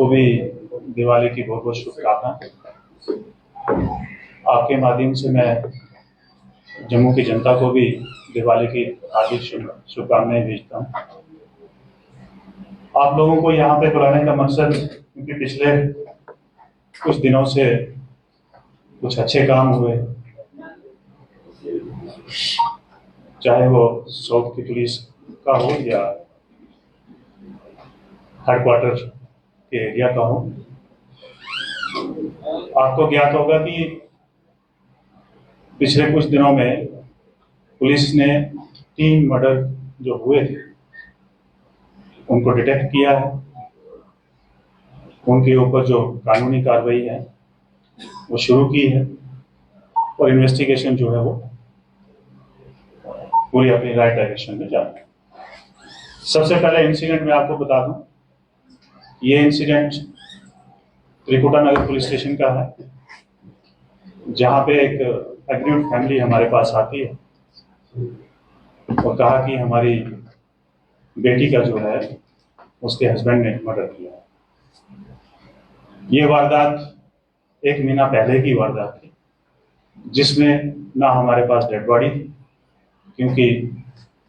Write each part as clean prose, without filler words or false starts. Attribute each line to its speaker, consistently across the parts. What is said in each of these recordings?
Speaker 1: को भी दिवाली की बहुत बहुत शुभकामनाएं। आपके माध्यम से मैं जम्मू की जनता को भी दिवाली की हार्दिक शुभकामनाएं भेजता हूँ। आप लोगों को यहाँ पे बुलाने का मकसद, क्योंकि पिछले कुछ दिनों से कुछ अच्छे काम हुए, चाहे वो साउथ की पुलिस का हो या हेडक्वार्टर के एरिया का हो। आपको ज्ञात होगा कि पिछले कुछ दिनों में पुलिस ने 3 मर्डर जो हुए थे उनको डिटेक्ट किया है। उनके ऊपर जो कानूनी कार्रवाई है वो शुरू की है और इन्वेस्टिगेशन जो है वो पूरी अपनी राइट डायरेक्शन में जा रही है। सबसे पहले इंसिडेंट मैं आपको बता दूं, ये incident Trikuta Nagar police station का है, जहां पे एक एग्रीड फैमिली हमारे पास आती है और कहा कि हमारी बेटी का जो है उसके हस्बैंड ने मर्डर किया है। ये वारदात 1 महीना पहले की वारदात थी, जिसमें ना हमारे पास डेड बॉडी थी, क्योंकि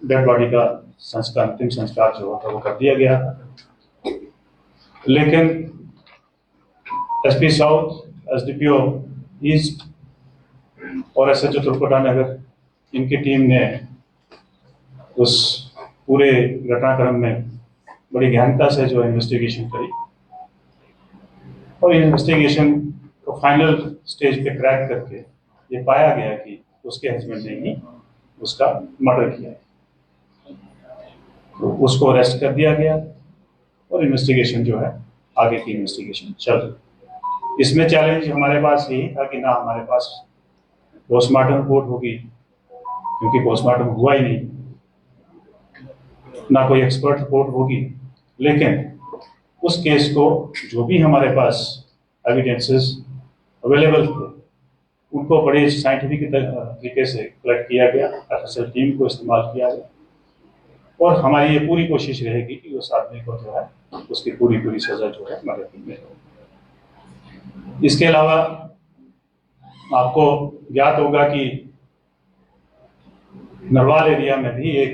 Speaker 1: डेड बॉडी का संस्कार, अंतिम संस्कार जो होता वो कर दिया गया था। लेकिन एसपी साउथ, एसडीपीओ ईस्ट और एसएचओ त्रिकुटा नगर, इनकी टीम ने उस पूरे घटनाक्रम में बड़ी गहनता से जो इन्वेस्टिगेशन करी और इन्वेस्टिगेशन को फाइनल स्टेज पे क्रैक करके ये पाया गया कि उसके हस्बैंड ने ही उसका मर्डर किया। तो उसको अरेस्ट कर दिया गया और इन्वेस्टिगेशन जो है, आगे की इन्वेस्टिगेशन चल रही। इसमें चैलेंज हमारे पास यही था कि ना हमारे पास पोस्टमार्टम रिपोर्ट होगी, क्योंकि पोस्टमार्टम हुआ ही नहीं, ना कोई एक्सपर्ट रिपोर्ट होगी। लेकिन उस केस को जो भी हमारे पास एविडेंसेस अवेलेबल थे उनको बड़े साइंटिफिक तरीके से कलेक्ट किया गया, एफएसएल टीम को इस्तेमाल किया गया और हमारी ये पूरी कोशिश रहेगी कि उस आदमी को जो है उसकी पूरी सजा जो है मर्डर में हो। इसके अलावा आपको ज्ञात होगा कि नरवाल एरिया में भी एक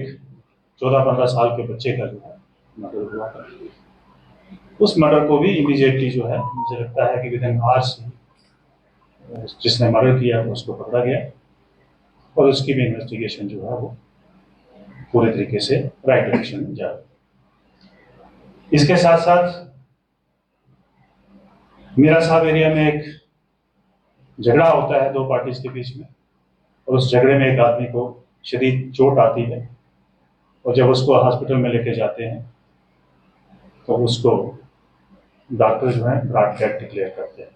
Speaker 1: 14-15 साल के बच्चे का जो है मर्डर हुआ था। उस मर्डर को भी इमीडिएटली जो है, मुझे लगता है कि विदिन आवर्स जिसने मर्डर किया उसको पकड़ा गया और उसकी भी इन्वेस्टिगेशन जो है वो पूरे तरीके से राइट डायरेक्शन में जा रही है। इसके साथ साथ मीरा साहब एरिया में एक झगड़ा होता है 2 पार्टीज के बीच में, और उस झगड़े में एक आदमी को शदीद चोट आती है और जब उसको हॉस्पिटल में लेके जाते हैं तो उसको डॉक्टर जो है ब्लड डेथ डिक्लेयर करते हैं।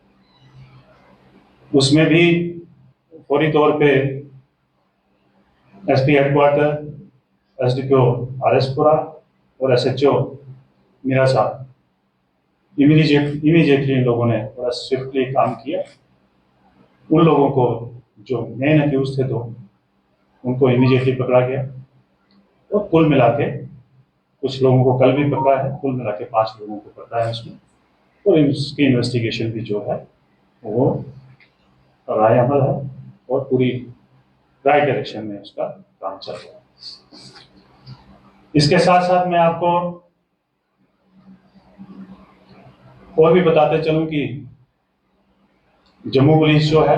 Speaker 1: उसमें भी फौरी तौर पे एसपी हेडक्वार्टर, एसडीपीओ आरएसपुरा और एसएचओ मीरा साहब इमीडिएटली इन लोगों ने बड़ा स्विफ्टली काम किया। उन लोगों को जो मेन अक्यूज थे 2 उनको इमीडिएटली पकड़ा गया और कुल मिला के कुछ लोगों को कल भी पकड़ा है, कुल मिला के 5 लोगों को पकड़ा है उसमें, और इसकी इन्वेस्टिगेशन भी जो है वो राय अमल है और पूरी राइट डायरेक्शन में उसका काम चल रहा है। इसके साथ साथ मैं आपको और भी बताते चलूं कि जम्मू पुलिस जो है,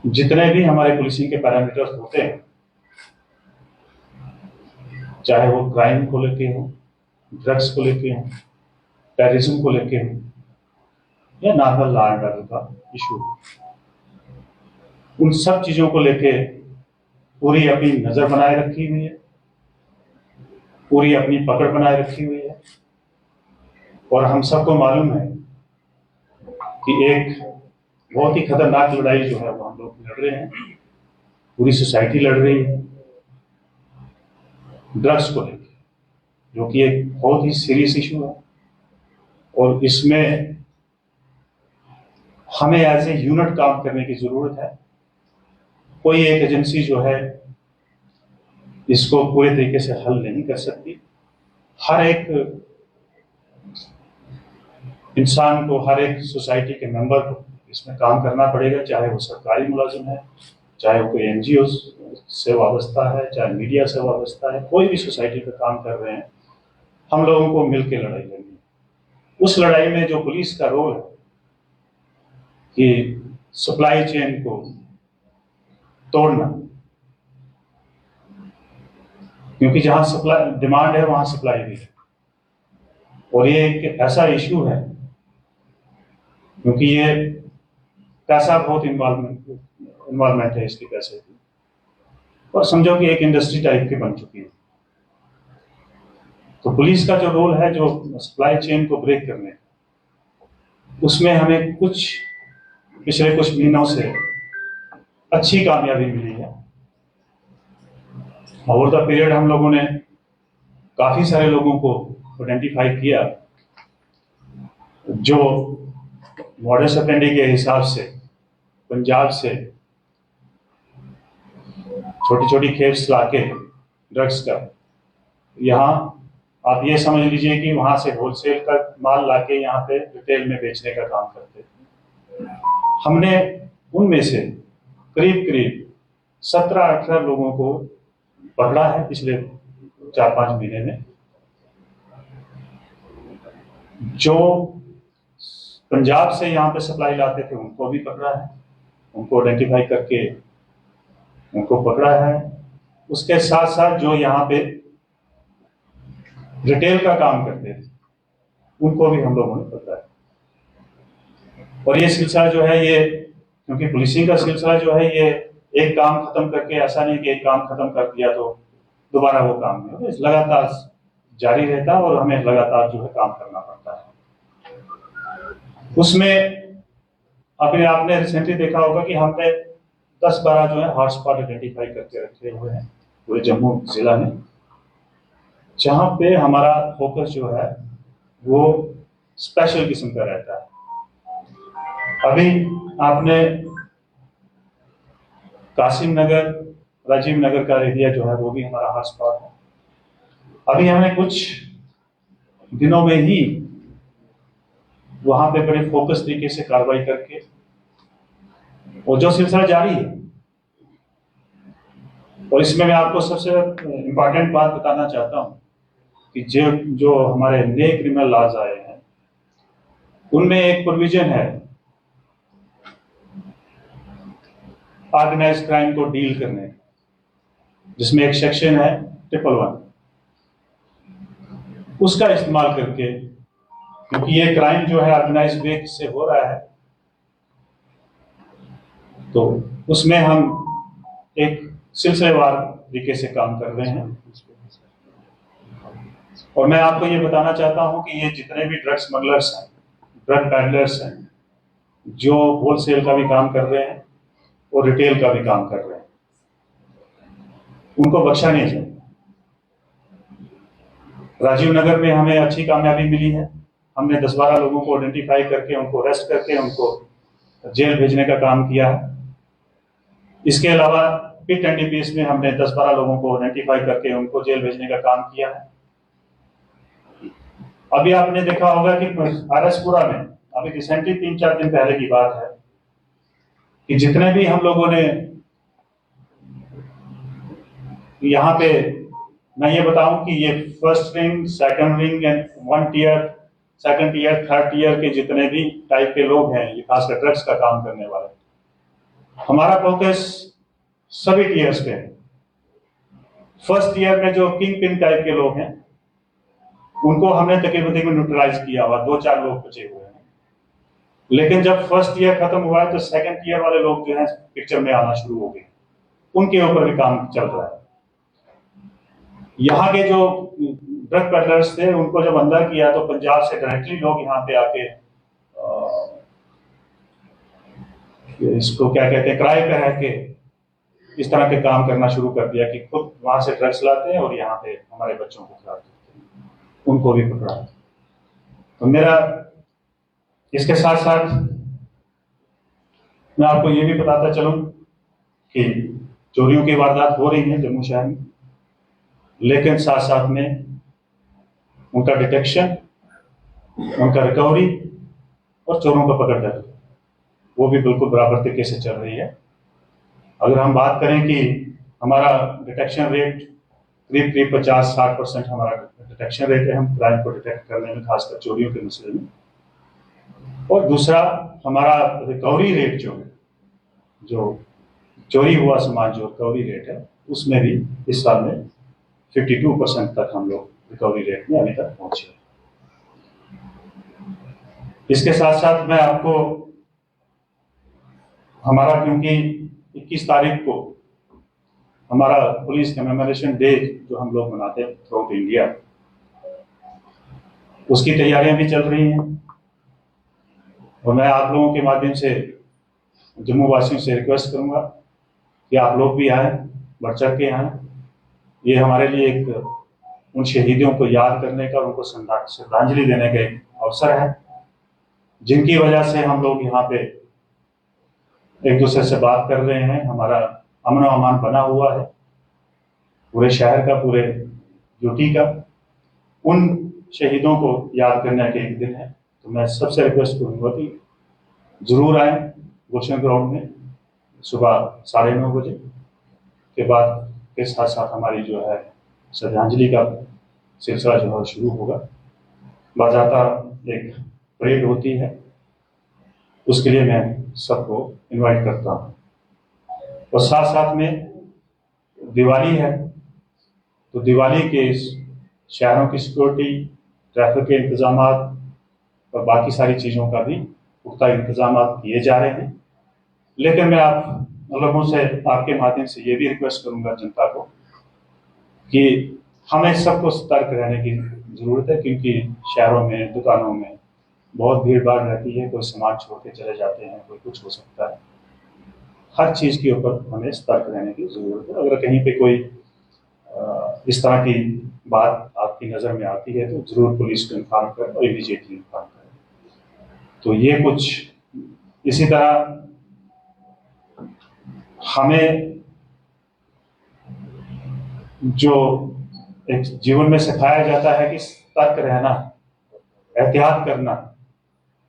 Speaker 1: जितने भी हमारे पुलिसिंग के पैरामीटर्स होते हैं, चाहे वो क्राइम को लेके हो, ड्रग्स को लेके हो, टेररिज्म को लेके हो या नॉर्मल लॉ एंड ऑर्डर का इशू, उन सब चीजों को लेके पूरी अपनी नजर बनाए रखी हुई है, पूरी अपनी पकड़ बनाए रखी हुई है। और हम सबको मालूम है कि एक बहुत ही खतरनाक लड़ाई जो है वो हम लोग लड़ रहे हैं, पूरी सोसाइटी लड़ रही है ड्रग्स को लेकर, जो कि एक बहुत ही सीरियस इशू है। और इसमें हमें एज ए यूनिट काम करने की जरूरत है। कोई एक एजेंसी जो है इसको पूरे तरीके से हल नहीं कर सकती। हर एक इंसान को, हर एक सोसाइटी के मेंबर को इसमें काम करना पड़ेगा, चाहे वो सरकारी मुलाजिम है, चाहे वो कोई एनजीओ से वाबस्ता है, चाहे मीडिया से वाबस्ता है, कोई भी सोसाइटी पे काम कर रहे हैं, हम लोगों को मिलकर लड़ाई लड़नी है। उस लड़ाई में जो पुलिस का रोल है कि सप्लाई चेन को तोड़ना, क्योंकि जहां सप्लाई डिमांड है वहां सप्लाई भी है, और ये एक ऐसा इश्यू है क्योंकि ये पैसा बहुत इन्वॉल्वमेंट है इसके पैसे की, और समझो कि एक इंडस्ट्री टाइप की बन चुकी है। तो पुलिस का जो रोल है, जो सप्लाई चेन को ब्रेक करने, उसमें हमें पिछले कुछ महीनों से अच्छी कामयाबी मिली है। ओवर द पीरियड हम लोगों ने काफी सारे लोगों को आइडेंटिफाई किया जो मॉडस ऑपरेंडी के हिसाब से पंजाब से छोटी छोटी खेप्स लाके ड्रग्स का, यहाँ आप ये समझ लीजिए कि वहां से होलसेल का माल लाके यहाँ पे रिटेल में बेचने का काम करते थे। हमने उनमें से करीब करीब 17-18 लोगों को पकड़ा है पिछले 4-5 महीने में, जो पंजाब से यहाँ पे सप्लाई लाते थे उनको भी पकड़ा है, उनको आइडेंटिफाई करके उनको पकड़ा है। उसके साथ साथ जो यहाँ पे रिटेल का काम करते थे उनको भी हम लोगों ने पकड़ा है। और ये सिलसिला जो है, ये क्योंकि पुलिसिंग का सिलसिला जो है, ये एक काम खत्म करके, ऐसा नहीं कि एक काम खत्म कर दिया तो दोबारा वो काम नहीं होगा, लगातार जारी रहता है और हमें लगातार जो है काम करना पड़ता है। उसमें आपने रिसेंटली देखा होगा कि हमने 10-12 जो है हॉटस्पॉट आइडेंटिफाई करके रखे हुए हैं पूरे जम्मू जिला में, जहां पे हमारा फोकस जो है वो स्पेशल किस्म का रहता है। अभी आपने कासिम नगर, राजीव नगर का एरिया जो है वो भी हमारा हॉटस्पॉट है। अभी हमें कुछ दिनों में ही वहां पे बड़े फोकस तरीके से कार्रवाई करके, और जो सिलसिला जारी है, और इसमें मैं आपको सबसे इम्पोर्टेंट बात बताना चाहता हूं कि जो हमारे नए क्रिमिनल लॉज आए हैं उनमें एक प्रोविजन है ऑर्गेनाइज्ड क्राइम को डील करने, जिसमें एक सेक्शन है 111, उसका इस्तेमाल करके, क्योंकि ये क्राइम जो है ऑर्गेनाइज्ड वे से हो रहा है, तो उसमें हम एक सिलसिलेवार तरीके से काम कर रहे हैं। और मैं आपको ये बताना चाहता हूं कि ये जितने भी ड्रग स्मगलर्स हैं, ड्रग पैडलर्स हैं, जो होलसेल का भी काम कर रहे हैं और रिटेल का भी काम कर रहे हैं, उनको बख्शा नहीं जाए। राजीव नगर में हमें अच्छी कामयाबी मिली है, हमने 10-12 लोगों को आइडेंटिफाई करके उनको अरेस्ट करके उनको जेल भेजने का काम किया है। इसके अलावा पिट एनडीपीएस में हमने 10-12 लोगों को आइडेंटिफाई करके उनको जेल भेजने का काम किया है। अभी आपने देखा होगा कि आरएसपुरा में अभी रिसेंटली 3-4 दिन पहले की बात है कि जितने भी हम लोगों ने यहाँ पे, मैं ये बताऊं कि ये first ring, second ring and 1 tier, second tier, third tier के जितने भी टाइप के लोग हैं, ये खासकर ड्रग्स का काम करने वाले, हमारा फोकस सभी टियर्स पे है। फर्स्ट टियर में जो किंग पिन टाइप के लोग हैं उनको हमने तकरीबन न्यूट्रलाइज किया हुआ, 2-4 लोग बचे हुए हैं। लेकिन जब फर्स्ट ईयर खत्म हुआ है तो सेकंड ईयर वाले लोग जो है पिक्चर में आना शुरू हो गए, उनके ऊपर भी काम चल रहा है। यहाँ के जो ड्रग पेडलर्स थे उनको जब अंदर किया तो पंजाब से डायरेक्टली लोग यहाँ पे आके इसको क्या कहते हैं, किराए पे रह के इस तरह के काम करना शुरू कर दिया कि खुद वहां से ड्रग्स लाते हैं और यहाँ पे हमारे बच्चों को खिलाते हैं, उनको भी पकड़ा। तो मेरा इसके साथ साथ मैं आपको ये भी बताता चलूं कि चोरियों की वारदात हो रही है जम्मू शहर में, लेकिन साथ साथ में उनका डिटेक्शन, उनका रिकवरी और चोरों का पकड़ दर वो भी बिल्कुल बराबर तरीके से चल रही है। अगर हम बात करें कि हमारा डिटेक्शन रेट करीब 50-60% हमारा डिटेक्शन रेट है, हम क्राइम को डिटेक्ट करने में, खासकर चोरियों के मसले में। और दूसरा हमारा रिकवरी रेट जो चोरी हुआ सामान जो रिकवरी रेट है उसमें भी इस साल में 52% तक हम लोग रिकवरी रेट में अभी तक पहुंचे। इसके साथ साथ मैं आपको हमारा, क्योंकि 21 तारीख को हमारा पुलिस कमेमोरेशन डे जो हम लोग मनाते हैं थ्रू आउट इंडिया, उसकी तैयारियां भी चल रही हैं। और मैं आप लोगों के माध्यम से जम्मू वासियों से रिक्वेस्ट करूंगा कि आप लोग भी आए, बढ़ चढ़ के आए। ये हमारे लिए एक उन शहीदों को याद करने का, उनको श्रद्धांजलि देने का एक अवसर है, जिनकी वजह से हम लोग यहाँ पे एक दूसरे से बात कर रहे हैं। हमारा अमन और अमान बना हुआ है पूरे शहर का, पूरे यूटी का। उन शहीदों को याद करने का एक दिन है, तो मैं सबसे रिक्वेस्ट करूंगा कि जरूर आए गुलशन ग्राउंड में सुबह 9:30 बजे के बाद के साथ साथ हमारी जो है श्रद्धांजलि का सिलसिला जो है शुरू होगा। बाज़ाता एक परेड होती है, उसके लिए मैं सबको इनवाइट करता हूँ। और साथ साथ में दिवाली है, तो दिवाली के शहरों की सिक्योरिटी, ट्रैफिक के इंतजाम और बाकी सारी चीज़ों का भी पुख्ता इंतजाम किए जा रहे हैं। लेकिन मैं आप लोगों से, आपके माध्यम से ये भी रिक्वेस्ट करूंगा जनता को कि हमें सबको सतर्क रहने की ज़रूरत है, क्योंकि शहरों में, दुकानों में बहुत भीड़ भाड़ रहती है। कोई सामान छोड़ के चले जाते हैं, कोई कुछ हो सकता है। हर चीज़ के ऊपर हमें सतर्क रहने की ज़रूरत है। अगर कहीं पे कोई इस तरह की बात आपकी नज़र में आती है तो ज़रूर पुलिस को इन्फॉर्म करें और इमीडिएटली इन्फॉर्म करें। तो ये कुछ इसी तरह हमें जो एक जीवन में सिखाया जाता है कि सतर्क रहना, एहतियात करना,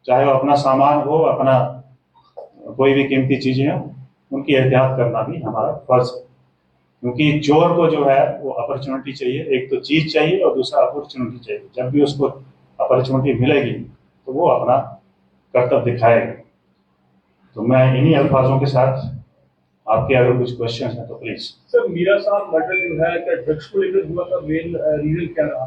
Speaker 1: चाहे वो अपना सामान हो, अपना कोई भी कीमती चीजें हो, उनकी एहतियात करना भी हमारा फर्ज है। क्योंकि चोर को जो है वो अपॉर्चुनिटी चाहिए, एक तो चीज चाहिए और दूसरा अपॉर्चुनिटी चाहिए। जब भी उसको अपॉर्चुनिटी मिलेगी तो वो अपना कर्तव्य दिखाएगा। तो मैं इन्हीं अल्फाजों के साथ, आपके अगर कुछ क्वेश्चन है तो प्लीज।
Speaker 2: सर, मीरा साहब मर्डर जो है, क्या ड्रग्स को लेकर हुआ था? मेन रीजन क्या रहा?